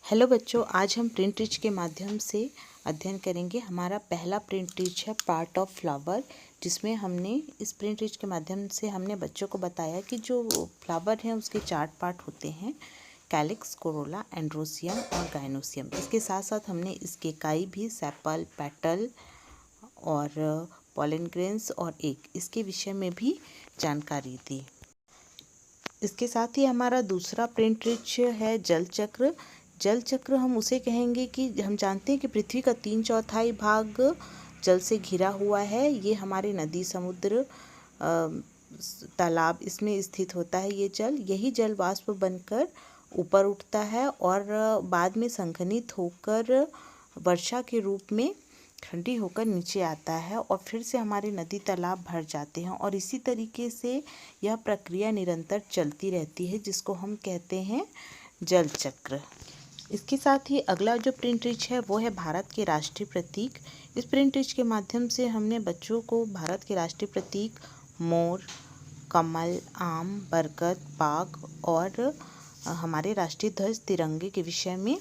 Hello बच्चों, आज हम प्रिंट रिच के माध्यम से अध्ययन करेंगे। हमारा पहला प्रिंट रिच है पार्ट ऑफ फ्लावर, जिसमें हमने इस प्रिंट रिच के माध्यम से हमने बच्चों को बताया कि जो फ्लावर हैं उसके 4 पार्ट होते हैं, कैलिक्स, कोरोला, एंड्रोसियम और गाइनोसियम। इसके साथ साथ हमने इसके इकाई भी सेपल, पेटल और पॉलन ग्रेन्स और एग, इसके विषय में भी जानकारी दी। इसके साथ ही हमारा दूसरा प्रिंट रिच है जल चक्र। जल चक्र हम उसे कहेंगे कि हम जानते हैं कि पृथ्वी का 3/4 भाग जल से घिरा हुआ है। ये हमारे नदी, समुद्र, तालाब, इसमें स्थित होता है ये जल। यही जल वाष्प बनकर ऊपर उठता है और बाद में संघनित होकर वर्षा के रूप में ठंडी होकर नीचे आता है और फिर से हमारे नदी तालाब भर जाते हैं और इसी तरीके से यह प्रक्रिया निरंतर चलती रहती है, जिसको हम कहते हैं जल चक्र। इसके साथ ही अगला जो प्रिंट रिच है वो है भारत के राष्ट्रीय प्रतीक। इस प्रिंट रिच के माध्यम से हमने बच्चों को भारत के राष्ट्रीय प्रतीक मोर, कमल, आम, बरगद, बाग और हमारे राष्ट्रीय ध्वज तिरंगे के विषय में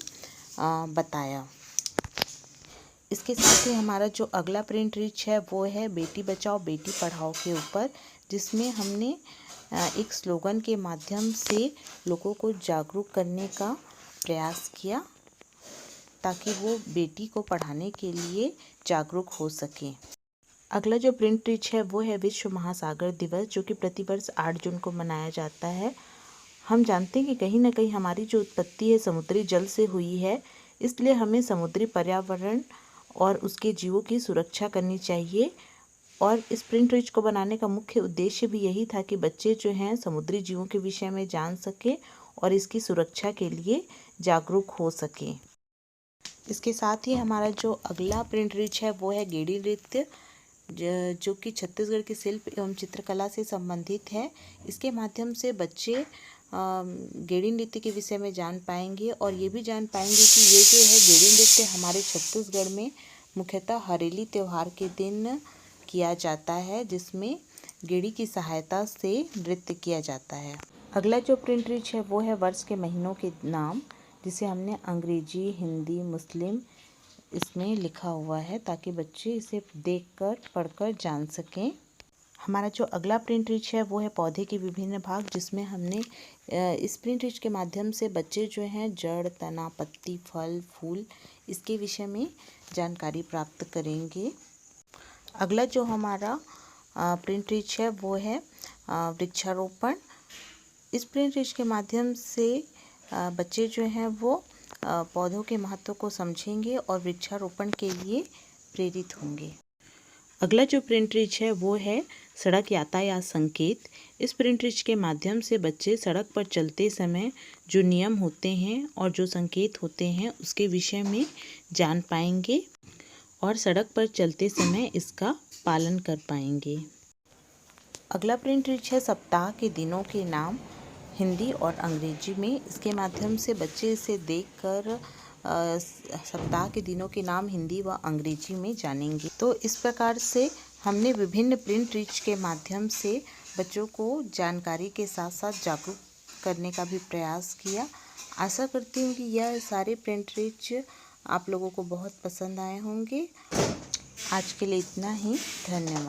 बताया। इसके साथ ही हमारा जो अगला प्रिंट रिच है वो है बेटी बचाओ बेटी पढ़ाओ के ऊपर, जिसमें हमने एक स्लोगन के माध्यम से लोगों को जागरूक करने का प्रयास किया ताकि वो बेटी को पढ़ाने के लिए जागरूक हो सकें। अगला जो प्रिंट रिच है वो है विश्व महासागर दिवस, जो कि प्रतिवर्ष 8 जून को मनाया जाता है। हम जानते हैं कि कहीं ना कहीं हमारी जो उत्पत्ति है समुद्री जल से हुई है, इसलिए हमें समुद्री पर्यावरण और उसके जीवों की सुरक्षा करनी चाहिए। और इस प्रिंट रिच को बनाने का मुख्य उद्देश्य भी यही था कि बच्चे जो हैं समुद्री जीवों के विषय में जान सकें और इसकी सुरक्षा के लिए जागरूक हो सकें। इसके साथ ही हमारा जो अगला प्रिंट रिच है वो है गेड़ी नृत्य, जो कि छत्तीसगढ़ की शिल्प एवं चित्रकला से संबंधित है। इसके माध्यम से बच्चे गेड़ी नृत्य के विषय में जान पाएंगे और ये भी जान पाएंगे कि ये जो है गेड़ी नृत्य हमारे छत्तीसगढ़ में मुख्यतः हरेली त्यौहार के दिन किया जाता है, जिसमें गेड़ी की सहायता से नृत्य किया जाता है। अगला जो प्रिंट रिच है वो है वर्ष के महीनों के नाम, जिसे हमने अंग्रेजी, हिंदी, मुस्लिम इसमें लिखा हुआ है ताकि बच्चे इसे देखकर पढ़कर जान सकें। हमारा जो अगला प्रिंट रिच है वो है पौधे के विभिन्न भाग, जिसमें हमने इस प्रिंट रिच के माध्यम से बच्चे जो हैं जड़, तना, पत्ती, फल, फूल, इसके विषय में जानकारी प्राप्त करेंगे। अगला जो हमारा प्रिंट रिच है वो है वृक्षारोपण। इस प्रिंट रिच के माध्यम से बच्चे जो हैं वो पौधों के महत्व को समझेंगे और वृक्षारोपण के लिए प्रेरित होंगे। अगला जो प्रिंट रिच है वो है सड़क यातायात संकेत। इस प्रिंट रिच के माध्यम से बच्चे सड़क पर चलते समय जो नियम होते हैं और जो संकेत होते हैं उसके विषय में जान पाएंगे और सड़क पर चलते समय इसका पालन कर पाएंगे। अगला प्रिंट रिच है सप्ताह के दिनों के नाम, हिंदी और अंग्रेजी में। इसके माध्यम से बच्चे इसे देखकर सप्ताह के दिनों के नाम हिंदी व अंग्रेजी में जानेंगे। तो इस प्रकार से हमने विभिन्न प्रिंट रिच के माध्यम से बच्चों को जानकारी के साथ साथ जागरूक करने का भी प्रयास किया। आशा करती हूँ कि यह सारे प्रिंट रिच आप लोगों को बहुत पसंद आए होंगे। आज के लिए इतना ही, धन्यवाद।